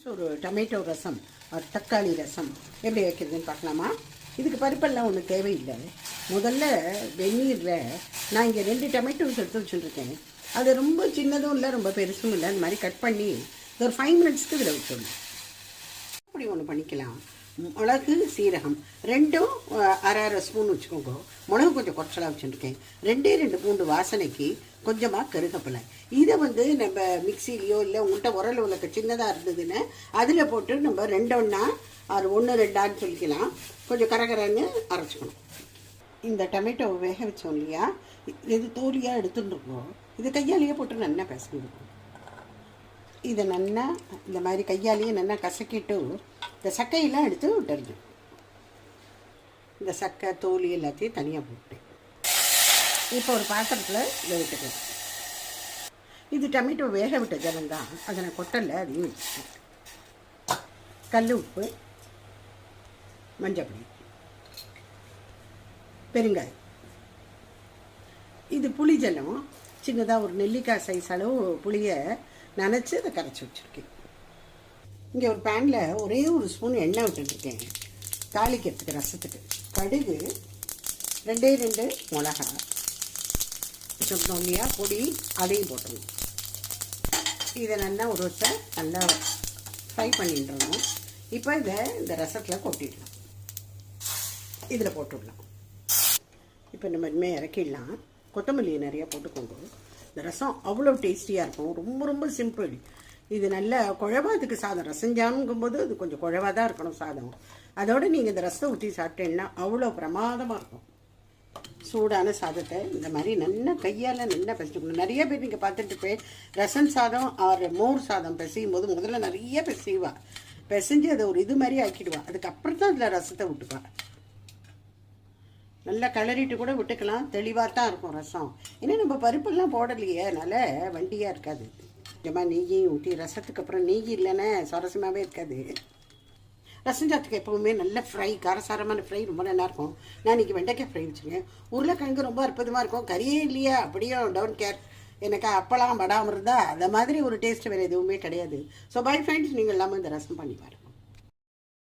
ஒரு டொமேட்டோ ரசம் ஒரு தக்காளி ரசம் எப்படி வைக்கிறதுன்னு பார்க்கலாமா? இதுக்கு பருப்பெல்லாம் ஒன்றும் தேவையில்லை. முதல்ல வெந்நீரில் நான் இங்கே 2 டொமேட்டோஸ் எடுத்து வச்சுருக்கேன். அது ரொம்ப சின்னதும் இல்லை, ரொம்ப பெருசும் இல்லை. அந்த மாதிரி கட் பண்ணி ஒரு 5 மினிட்ஸ்க்கு இதில் விட்டுடணும். அப்படி ஒன்று பண்ணிக்கலாம். மிளகு சீரகம் ரெண்டும் அரை ஸ்பூன் வச்சுக்கோங்க. மிளகு கொஞ்சம் குறைச்சலாக வச்சுருக்கேன். 2 பூண்டு வாசனைக்கு கொஞ்சமாக கருகப்பிலை. இதை நம்ம மிக்சிலேயோ இல்லை உங்கள்கிட்ட உரல் உலக சின்னதாக இருந்ததுன்னு அதில் போட்டு நம்ம 2 ஒன்றா அது 1 2 சொல்லிக்கலாம். கொஞ்சம் கரகரன்னு அரைச்சிக்கணும். இந்த டொமேட்டோவை வேக வச்சோம் இல்லையா, இது தோலியாக எடுத்துட்டுருக்கோம். இது கையாலேயே போட்டு நல்லா பிசைஞ்சிருக்கும். இதை நல்லா இந்த மாதிரி கையாலேயே நல்லா கசக்கிட்டு இந்த சக்கையெல்லாம் எடுத்து விட்டுருது. இந்த சக்கை தோலி எல்லாத்தையும் தனியாக போட்டு இப்போ ஒரு பாத்திரத்தில் இதை விட்டுக்கலாம். இது டொமேட்டோ வேக விட்ட ஜலம் தான், அதை நான் கொட்டலை, அதையும் வச்சுட்டேன். கல் உப்பு, மஞ்சள் பொடி, பெருங்காயம். இது புளி ஜலம். சின்னதாக ஒரு நெல்லிக்காய் சைஸ் அளவு புளியை நனைச்சி அதை கரைச்சி வச்சுருக்கேன். இங்கே ஒரு பேனில் ஒரே ஒரு ஸ்பூன் எண்ணெய் விட்டுருக்கேன் தாளிக்கிறதுக்கு. ரசத்துக்கு கடுகு, 2 மிளகா சொன்னோம் இல்லையா பொடி, அதையும் போட்டுருணும். இதை நல்லா ஒரு வருஷம் நல்லா ஃப்ரை பண்ணிட்டுருணும். இப்போ இந்த ரசத்தில் கொட்டிடலாம். இதில் போட்டுடலாம். இப்போ நம்ம இனிமேல் இறக்கிடலாம். கொத்தமல்லியை நிறையா போட்டுக்கோங்க. இந்த ரசம் அவ்வளோ டேஸ்டியாக இருக்கும். ரொம்ப ரொம்ப சிம்பிள். இது நல்ல குழவாதுக்கு சாதம். ரசஞ்சானுங்கும்போது அது கொஞ்சம் குழவாக தான் இருக்கணும் சாதம். அதோடு நீங்கள் இந்த ரசத்தை ஊற்றி சாப்பிட்டீங்கன்னா அவ்வளோ பிரமாதமாக இருக்கும். சூடான சாதத்தை இந்த மாதிரி நல்லா கையால் நல்லா பிசைக்கணும். நிறைய பேர் நீங்கள் பார்த்துட்டு போய் ரசம் சாதம் மோர் சாதம் பிசையும் போது முதல்ல நிறைய பிசைவா, பிசைஞ்சு அதை ஒரு இது மாதிரி ஆக்கிடுவா. அதுக்கப்புறம் தான் அதில் ரசத்தை விட்டுப்பா. நல்லா கலரிட்டு கூட விட்டுக்கலாம். தெளிவாக தான் இருக்கும் ரசம். ஏன்னா நம்ம பருப்பெல்லாம் போடலையே, அதனால் வண்டியாக இருக்காது. கொஞ்சமாக நெய்யையும் ஊற்றி ரசத்துக்கு அப்புறம் நெய் இல்லைன்னா சுரசமாகவே இருக்காது. ரசஞ்சாத்துக்கு எப்போவுமே நல்ல ஃப்ரை, காரசாரமான ஃப்ரை ரொம்ப நல்லாயிருக்கும். நான் இன்றைக்கி வெண்டைக்காய் ஃப்ரை வச்சுருக்கேன். உருளைக்கிழங்கு ரொம்ப அற்புதமாக இருக்கும். கறியே இல்லையா, அப்படியே டவுன் கேர். எனக்கு அப்பெல்லாம் படாமல் இருந்தால் அந்த மாதிரி ஒரு டேஸ்ட் வேறு எதுவுமே கிடையாது. ஸோ பை ஃப்ரெண்ட்ஸ், நீங்கள் எல்லாமே இந்த ரசம் பண்ணி பாருங்கள்.